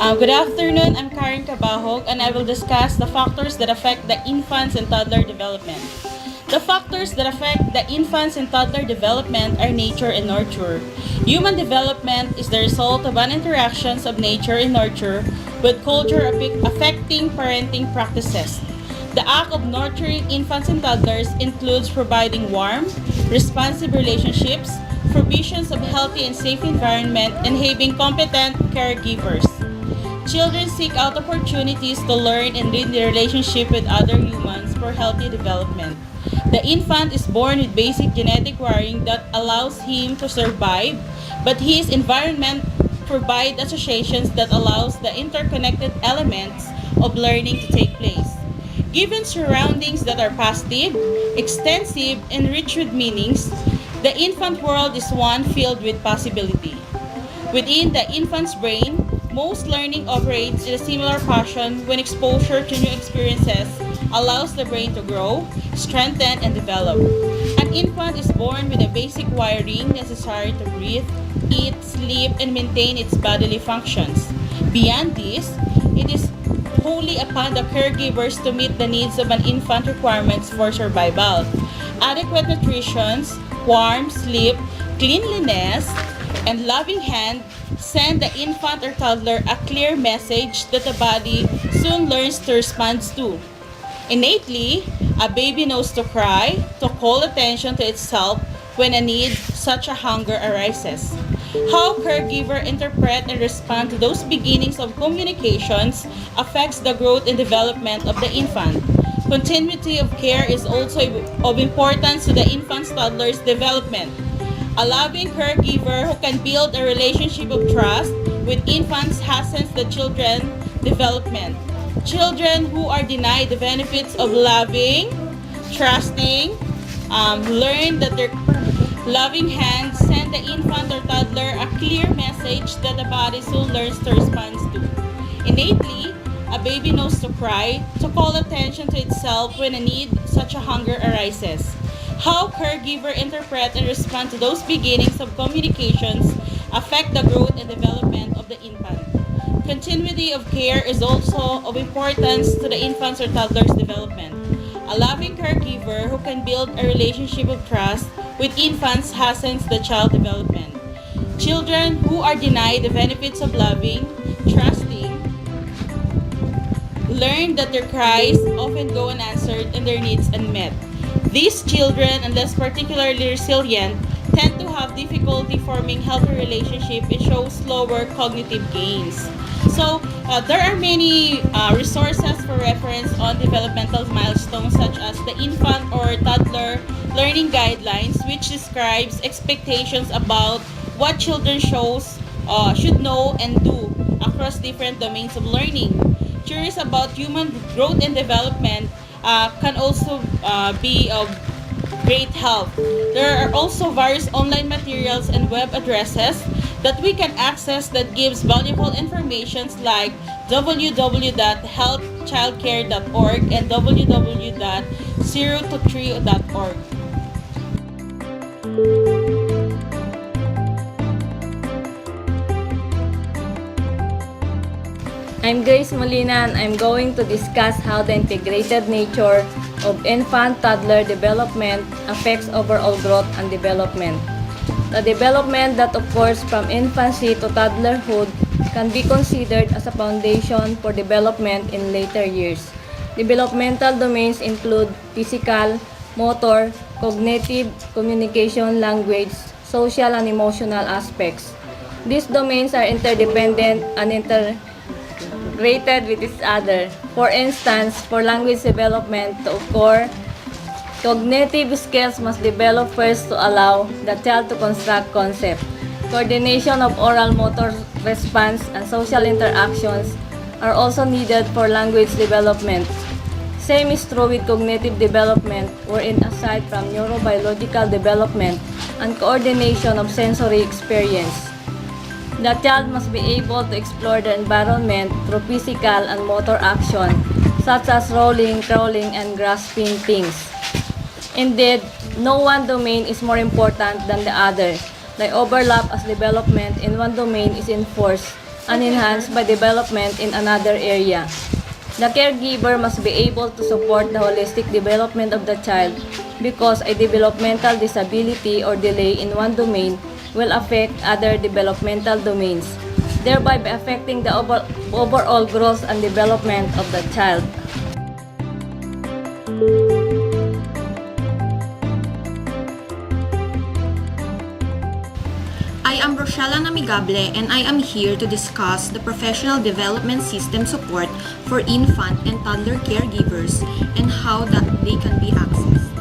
Good afternoon, I'm Karen Cabahog and I will discuss the factors that affect the infants and toddler development. The factors that affect the infants and toddler development are nature and nurture. Human development is the result of an interactions of nature and nurture with culture affecting parenting practices. The act of nurturing infants and toddlers includes providing warm, responsive relationships, provisions of healthy and safe environment, and having competent caregivers. Children seek out opportunities to learn and build their relationship with other humans for healthy development. The infant is born with basic genetic wiring that allows him to survive, but his environment provides associations that allows the interconnected elements of learning to take place. Given surroundings that are positive, extensive, and rich with meanings, the infant world is one filled with possibility. Within the infant's brain, most learning operates in a similar fashion when exposure to new experiences allows the brain to grow, strengthen, and develop. An infant is born with a basic wiring necessary to breathe, eat, sleep, and maintain its bodily functions. Beyond this, it is wholly upon the caregivers to meet the needs of an infant requirements for survival. Adequate nutrition, warm sleep, cleanliness, and loving hand send the infant or toddler a clear message that the body soon learns to respond to. Innately, a baby knows to cry, to call attention to itself when a need such a hunger arises. How caregiver interpret and respond to those beginnings of communications affects the growth and development of the infant. Continuity of care is also of importance to the infant's toddler's development. A loving caregiver who can build a relationship of trust with infants hastens the children's development. Children who are denied the benefits of loving, trusting, learn that their loving hands send the infant or toddler a clear message that the body soon learns to respond to. Innately, a baby knows to cry, to call attention to itself when a need such a hunger arises. How caregiver interpret and respond to those beginnings of communications affect the growth and development of the infant. Continuity of care is also of importance to the infant's or toddler's development. A loving caregiver who can build a relationship of trust with infants hastens the child development. Children who are denied the benefits of loving, trusting, learn that their cries often go unanswered and their needs unmet. These children, unless particularly resilient, tend to have difficulty forming healthy relationships and show slower cognitive gains. So, there are many resources for reference on developmental milestones such as the infant or toddler learning guidelines, which describes expectations about what children should know and do across different domains of learning. Curious about human growth and development can also be of great help. There are also various online materials and web addresses that we can access that gives valuable information like www.healthchildcare.org and www.0to3.org. I'm Grace Molina and I'm going to discuss how the integrated nature of infant-toddler development affects overall growth and development. The development that occurs from infancy to toddlerhood can be considered as a foundation for development in later years. Developmental domains include physical, motor, cognitive, communication, language, social, and emotional aspects. These domains are interdependent and integrated with each other. For instance, for language development to occur, cognitive skills must develop first to allow the child to construct concepts. Coordination of oral motor response and social interactions are also needed for language development. Same is true with cognitive development, wherein aside from neurobiological development and coordination of sensory experience, the child must be able to explore the environment through physical and motor action, such as rolling, crawling, and grasping things. Indeed, no one domain is more important than the other. The overlap as development in one domain is enforced and enhanced by development in another area. The caregiver must be able to support the holistic development of the child because a developmental disability or delay in one domain will affect other developmental domains, thereby affecting the overall growth and development of the child. I am Rochella Namigable and I am here to discuss the professional development system support for infant and toddler caregivers and how that they can be accessed.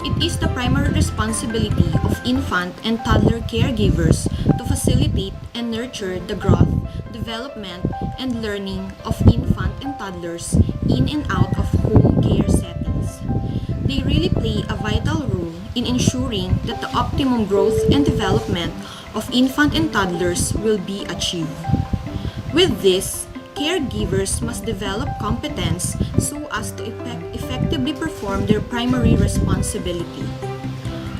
It is the primary responsibility of infant and toddler caregivers to facilitate and nurture the growth, development, and learning of infant and toddlers in and out of home care settings. They really play a vital role in ensuring that the optimum growth and development of infant and toddlers will be achieved. With this, caregivers must develop competence so as to effectively perform their primary responsibility.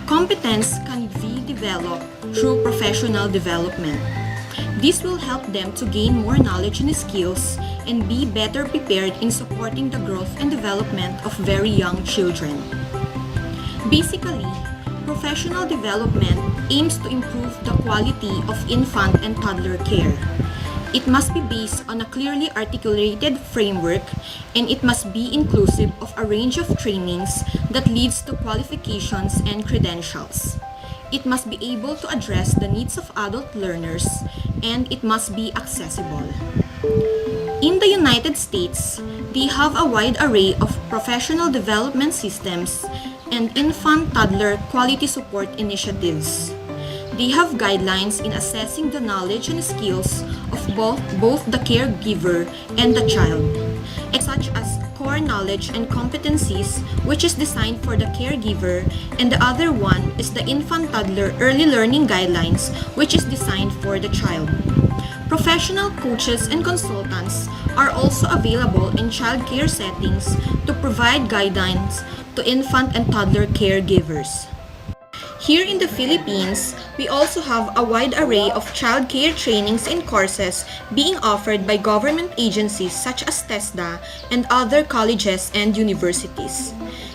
Competence can be developed through professional development. This will help them to gain more knowledge and skills and be better prepared in supporting the growth and development of very young children. Basically, professional development aims to improve the quality of infant and toddler care. It must be based on a clearly articulated framework, and it must be inclusive of a range of trainings that leads to qualifications and credentials. It must be able to address the needs of adult learners, and it must be accessible. In the United States, they have a wide array of professional development systems and infant-toddler quality support initiatives. They have guidelines in assessing the knowledge and skills of both the caregiver and the child, such as core knowledge and competencies, which is designed for the caregiver, and the other one is the infant-toddler early learning guidelines, which is designed for the child. Professional coaches and consultants are also available in child care settings to provide guidance to infant and toddler caregivers. Here in the Philippines, we also have a wide array of child care trainings and courses being offered by government agencies such as TESDA and other colleges and universities.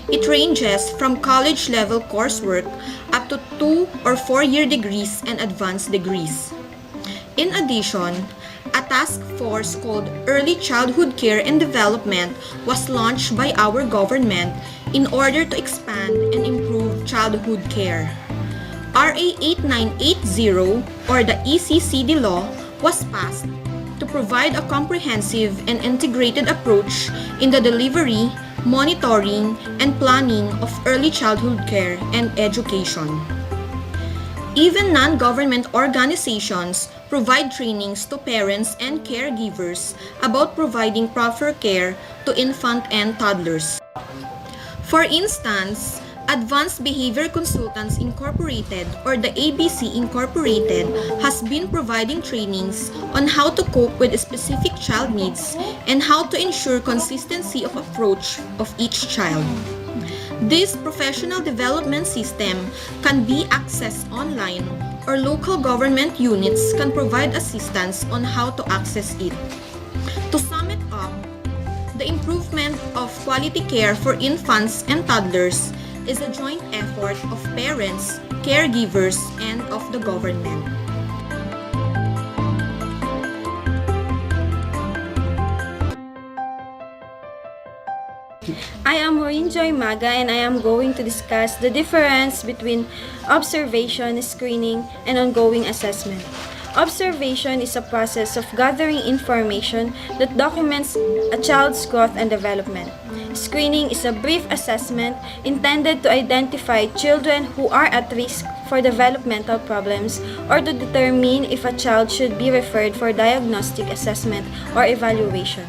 It ranges from college-level coursework up to 2 or 4-year degrees and advanced degrees. In addition, a task force called Early Childhood Care and Development was launched by our government in order to expand and improve childhood care. RA 8980 or the ECCD law was passed to provide a comprehensive and integrated approach in the delivery, monitoring, and planning of early childhood care and education. Even non-government organizations provide trainings to parents and caregivers about providing proper care to infant and toddlers. For instance, Advanced Behavior Consultants Incorporated or the ABC Incorporated has been providing trainings on how to cope with specific child needs and how to ensure consistency of approach of each child. This professional development system can be accessed online or local government units can provide assistance on how to access it. To sum it up, the improvement of quality care for infants and toddlers is a joint effort of parents, caregivers, and of the government. I am Maureen Joy Maga and I am going to discuss the difference between observation, screening, and ongoing assessment. Observation is a process of gathering information that documents a child's growth and development. Screening is a brief assessment intended to identify children who are at risk for developmental problems or to determine if a child should be referred for diagnostic assessment or evaluation.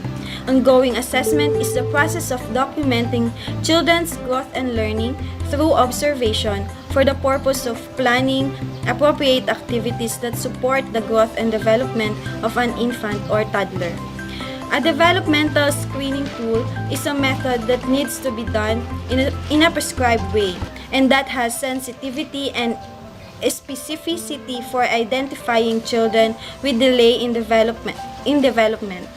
Ongoing assessment is the process of documenting children's growth and learning through observation for the purpose of planning appropriate activities that support the growth and development of an infant or toddler. A developmental screening tool is a method that needs to be done in a prescribed way and that has sensitivity and specificity for identifying children with delay in development.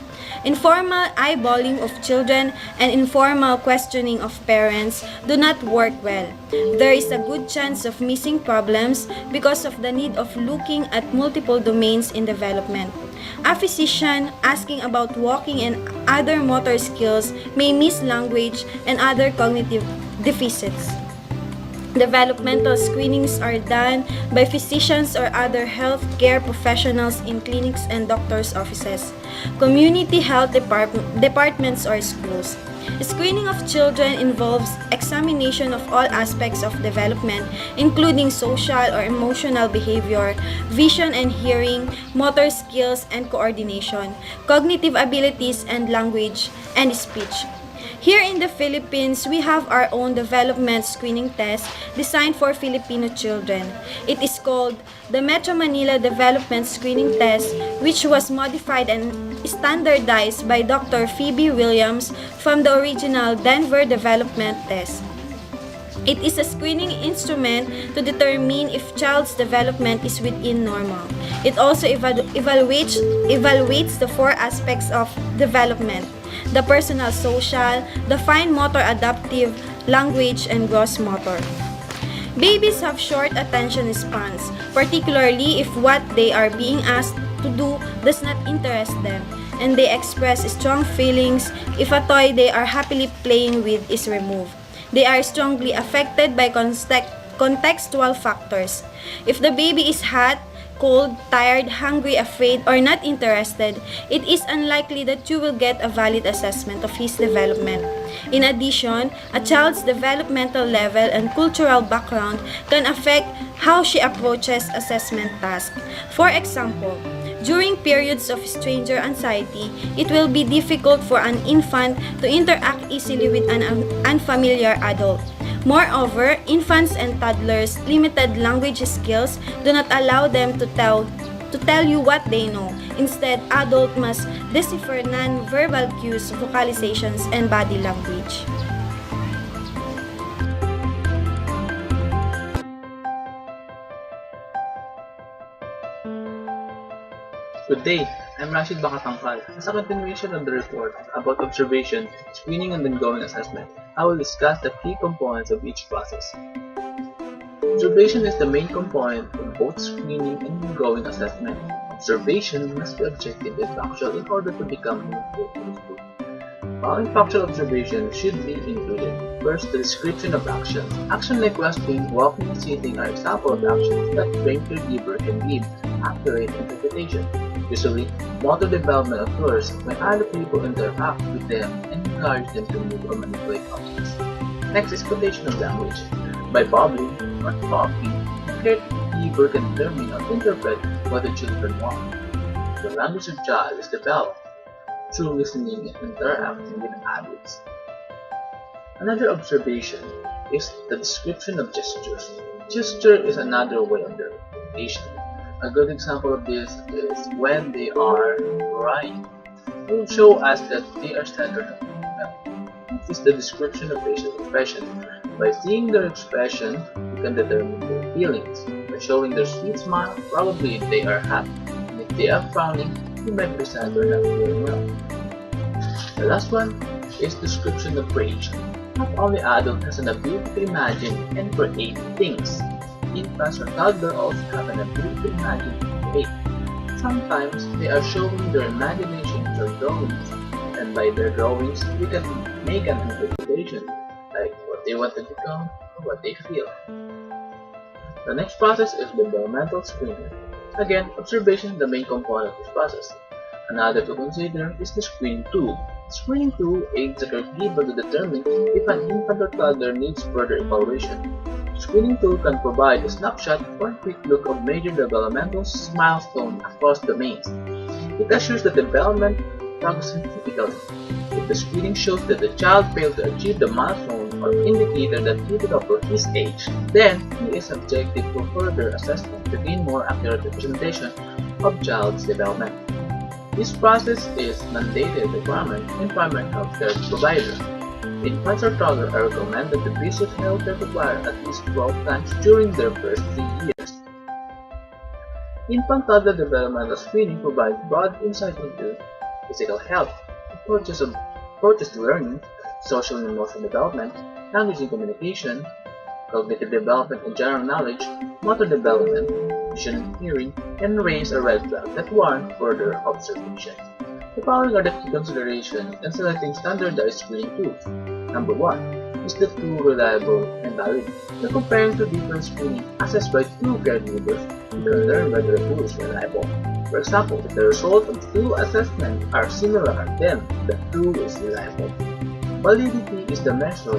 Informal eyeballing of children and informal questioning of parents do not work well. There is a good chance of missing problems because of the need of looking at multiple domains in development. A physician asking about walking and other motor skills may miss language and other cognitive deficits. Developmental screenings are done by physicians or other healthcare professionals in clinics and doctors' offices, community health departments, or schools. Screening of children involves examination of all aspects of development, including social or emotional behavior, vision and hearing, motor skills and coordination, cognitive abilities and language and speech. Here in the Philippines, we have our own development screening test designed for Filipino children. It is called the Metro Manila Development Screening Test, which was modified and standardized by Dr. Phoebe Williams from the original Denver Development Test. It is a screening instrument to determine if child's development is within normal. It also evaluates the four aspects of development: the personal social, the fine motor adaptive, language, and gross motor. Babies have short attention spans, particularly if what they are being asked to do does not interest them, and they express strong feelings if a toy they are happily playing with is removed. They are strongly affected by contextual factors. If the baby is hot, cold, tired, hungry, afraid, or not interested, it is unlikely that you will get a valid assessment of his development. In addition, a child's developmental level and cultural background can affect how she approaches assessment tasks. For example, during periods of stranger anxiety, it will be difficult for an infant to interact easily with an unfamiliar adult. Moreover, infants and toddlers' limited language skills do not allow them to tell you what they know. Instead, adults must decipher non-verbal cues, vocalizations, and body language. Good day, I'm Rashid Bakatangkal. As a continuation of the report about observation, screening, and ongoing assessment, I will discuss the key components of each process. Observation is the main component of both screening and ongoing assessment. Observation must be objective and factual in order to become meaningful to the student. Following factual observation should be included. First, the description of actions. Action like resting, walking, and sitting are examples of actions that trained caregiver can give accurate interpretation. Usually, motor development occurs when other people interact with them and encourage them to move or manipulate objects. Next is quotation of language. By babbling or talking, the caregiver can determine or interpret what the children want. The language of child is developed through listening and interacting with adults. Another observation is the description of gestures. Gesture is another way of their communication. A good example of this is when they are crying. It will show us that they are centered on movement. This is the description of facial expression. By seeing their expression, you can determine their feelings. By showing their sweet smile, probably they are happy. And if they are frowning, you might present or not feeling well. The last one is description of creation. Not only adult has an ability to imagine and create things. Infants or toddlers also have an ability to imagine and create. Sometimes they are showing their imagination through drawings, and by their drawings, we can make an interpretation, like what they want to become or what they feel. The next process is developmental screening. Again, observation is the main component of this process. Another to consider is the screening tool. The screening tool aids the caregiver to determine if an infant or toddler needs further evaluation. The screening tool can provide a snapshot or a quick look of major developmental milestones across domains. It assures the development progress scientifically. If the screening shows that the child failed to achieve the milestone or indicator that needed for his age, then he is subjected for further assessment to gain more accurate representation of child's development. This process is mandated requirement in primary healthcare provider. Infants or toddlers are recommended to visit healthcare provider at least 12 times during their first 3 years. Infant-toddler developmental screening provides broad insight into physical health, approaches to learning, social and emotional development, language and communication, cognitive development and general knowledge, motor development, vision and hearing, and raise a red flag that warrant further observation. The following are the key considerations in selecting standardized screening tools. Number 1. Is the tool reliable and valid? When comparing two different screening assessed by two caregivers, you can learn whether the tool is reliable. For example, if the results of two assessments are similar, then the tool is reliable. Validity is the measure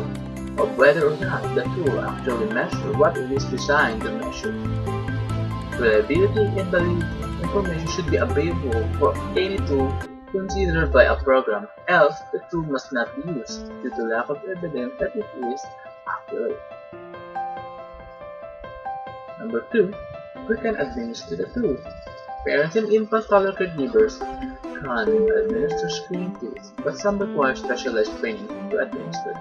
of whether or not the tool actually measures what it is designed to measure. Reliability and validity information should be available for any tool considered by a program, else the tool must not be used due to lack of evidence that it is accurate. Number 2. Who can administer the tool? Parents and infant toddler caregivers can administer screening tools, but some require specialized training to administer.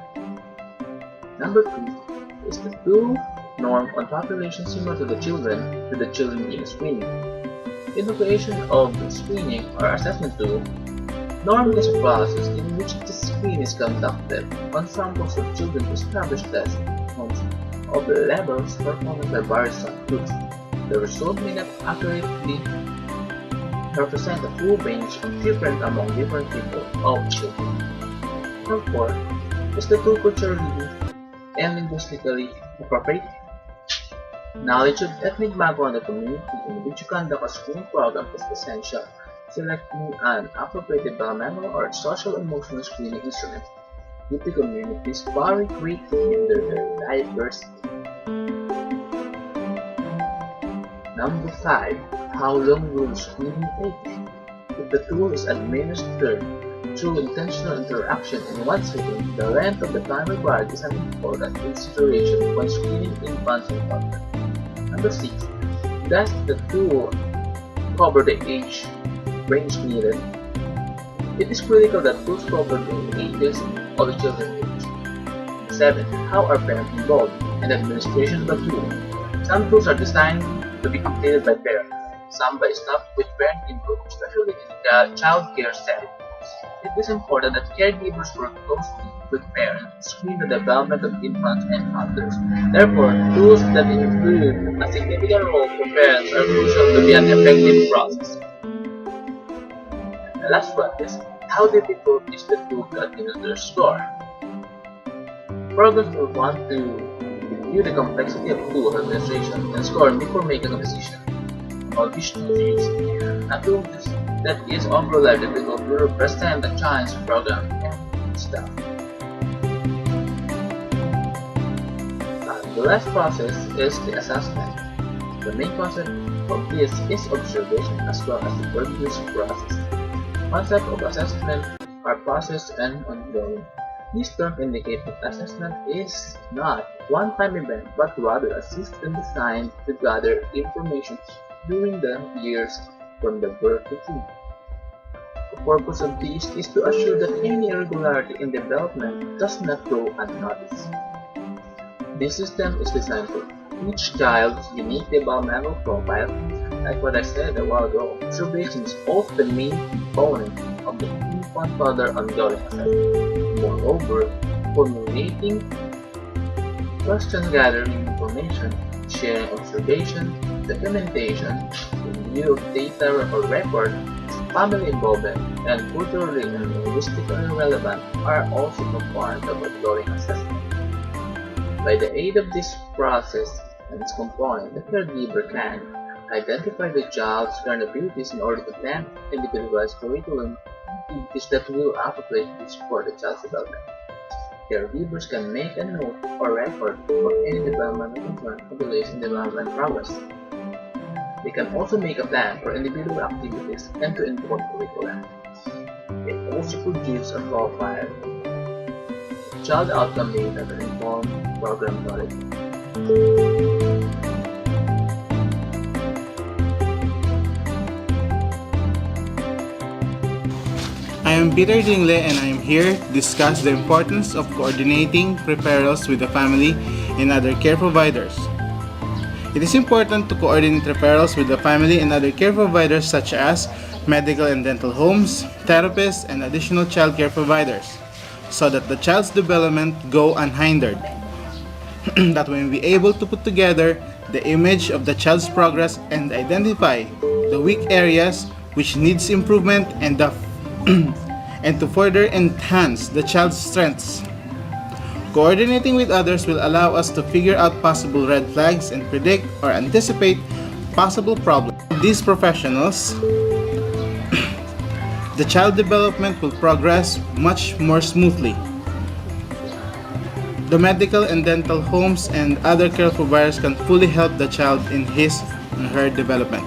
Number 3. Is the tool normed on populations similar to the children being screened? In the creation of the screening or assessment tool, norming is a process in which the screen is conducted on samples of children to establish tests of the levels performed by various subgroups. The result may not accurately represent a full range of different among different people of children. Number 4. Is the tool culturally and linguistically appropriate? Knowledge of ethnic background of the community in which you conduct a screening program is essential. Selecting an appropriate developmental or social-emotional screening instrument. Different communities vary greatly in their diversity. Number 5. How long will screening take? If the tool is administered through intentional interaction in one sitting, the length of the time required is an important consideration when screening infants and toddlers. Number 6. Does the tool cover the age range needed? It is critical that tools cover the ages of the children's age. 7. How are parents involved in the administration of the tool? Some tools are designed to be completed by parents, some by staff with parent input, especially in the child care setting. It is important that caregivers work closely with parents to screen the development of infants and toddlers. Therefore, tools that include a significant role for parents are crucial to be an effective process. The last one is, how difficult is the tool to administer score? Programs will want to review the complexity of tool administration and score before making a decision about which tool to use. A tool that is overly difficult will represent a challenge to program and staff. The last process is the assessment. The main concept of this is observation as well as the previous process. Concept of assessment are process and ongoing. These terms indicate that assessment is not a one-time event but rather a system designed to gather information during the years from the birth to teen. The purpose of this is to assure that any irregularity in development does not go unnoticed. This system is designed for each child's unique developmental profile. Like what I said a while ago, observation is also the main component of the infant-toddler ongoing assessment. Moreover, formulating, question gathering information, sharing observation, documentation, review of data or record, family involvement, and culturally and linguistically relevant are also components of ongoing assessment. By the aid of this process and its component, the caregiver can identify the child's current abilities in order to plan individualized curriculum activities that will appropriately support the child's development. Caregivers can make a note or record of any developmental concern or delays in development progress. They can also make a plan for individual activities and to inform curricula. It also produces a profile of child outcome data to inform program quality. I am Peter Jingle and I am here to discuss the importance of coordinating referrals with the family and other care providers. It is important to coordinate referrals with the family and other care providers such as medical and dental homes, therapists, and additional child care providers, so that the child's development go unhindered. That we may be able to put together the image of the child's progress and identify the weak areas which needs improvement and and to further enhance the child's strengths. Coordinating with others will allow us to figure out possible red flags and predict or anticipate possible problems. These professionals, the child development will progress much more smoothly. The medical and dental homes and other care providers can fully help the child in his and her development.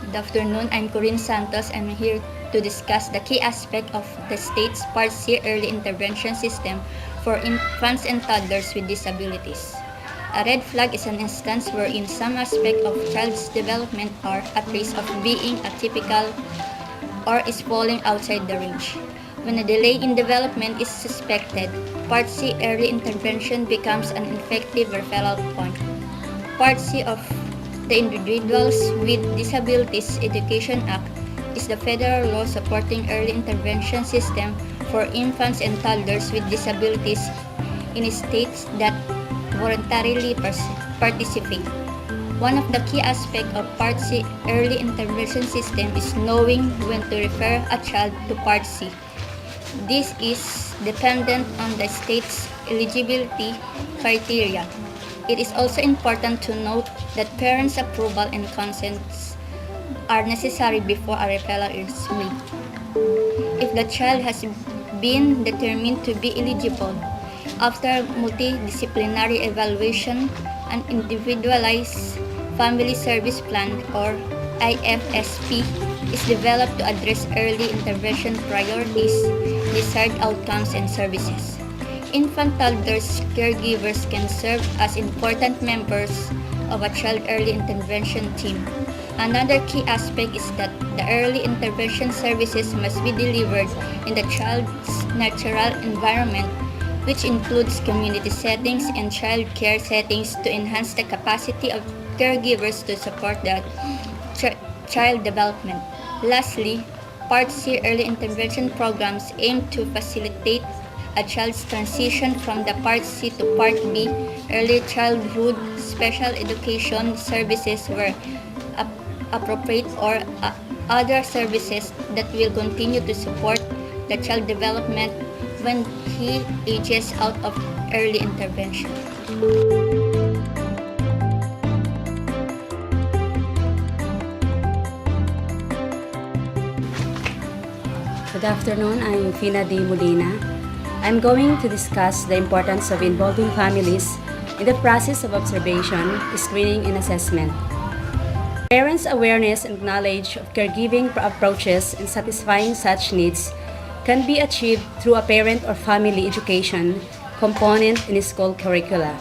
Good afternoon, I'm Corinne Santos. I'm here to discuss the key aspect of the state's Part C early intervention system for infants and toddlers with disabilities. A red flag is an instance wherein some aspect of child's development are at risk of being atypical or is falling outside the range. When a delay in development is suspected, Part C early intervention becomes an effective referral point. Part C of the Individuals with Disabilities Education Act is the federal law supporting early intervention system for infants and toddlers with disabilities in states that voluntarily participate. One of the key aspects of Part C early intervention system is knowing when to refer a child to Part C. This is dependent on the state's eligibility criteria. It is also important to note that parents' approval and consents are necessary before a referral is made. If the child has been determined to be eligible, after multidisciplinary evaluation, an individualized family service plan or IFSP is developed to address early intervention priorities, desired outcomes, and services. Infant toddlers caregivers can serve as important members of a child early intervention team. Another key aspect is that the early intervention services must be delivered in the child's natural environment, which includes community settings and child care settings to enhance the capacity of caregivers to support the child development. Lastly, Part C early intervention programs aim to facilitate a child's transition from the Part C to Part B. Early childhood special education services were appropriate or other services that will continue to support the child development when he ages out of early intervention. Good afternoon, I'm Fina D. Molina. I'm going to discuss the importance of involving families in the process of observation, screening, and assessment. Parents' awareness and knowledge of caregiving approaches and satisfying such needs can be achieved through a parent or family education component in school curricula.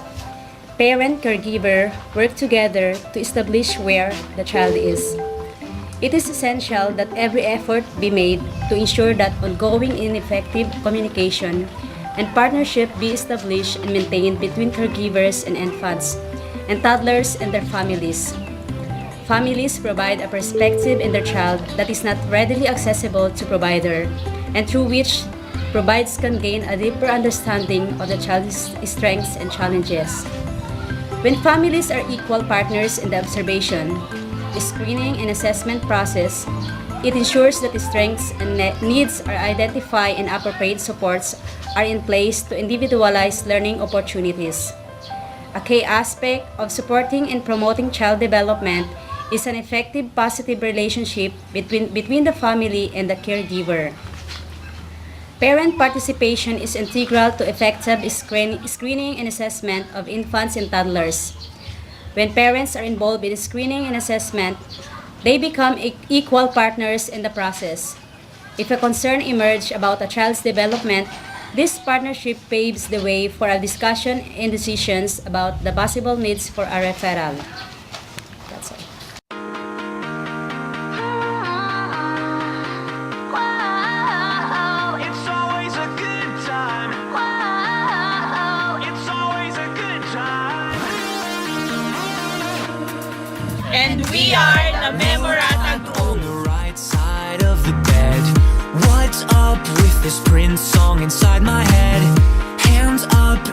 Parent-caregiver work together to establish where the child is. It is essential that every effort be made to ensure that ongoing and effective communication and partnership be established and maintained between caregivers and infants and toddlers and their families. Families provide a perspective in their child that is not readily accessible to provider, and through which providers can gain a deeper understanding of the child's strengths and challenges. When families are equal partners in the observation, screening, and assessment process, it ensures that the strengths and needs are identified and appropriate supports are in place to individualize learning opportunities. A key aspect of supporting and promoting child development is an effective positive relationship between the family and the caregiver. Parent participation is integral to effective screening and assessment of infants and toddlers. When parents are involved in screening and assessment, they become equal partners in the process. If a concern emerges about a child's development, this partnership paves the way for a discussion and decisions about the possible needs for a referral. That's all. It's And we are the Memorata On the right side of the bed. What's up with this Prince song inside my head? Hands up.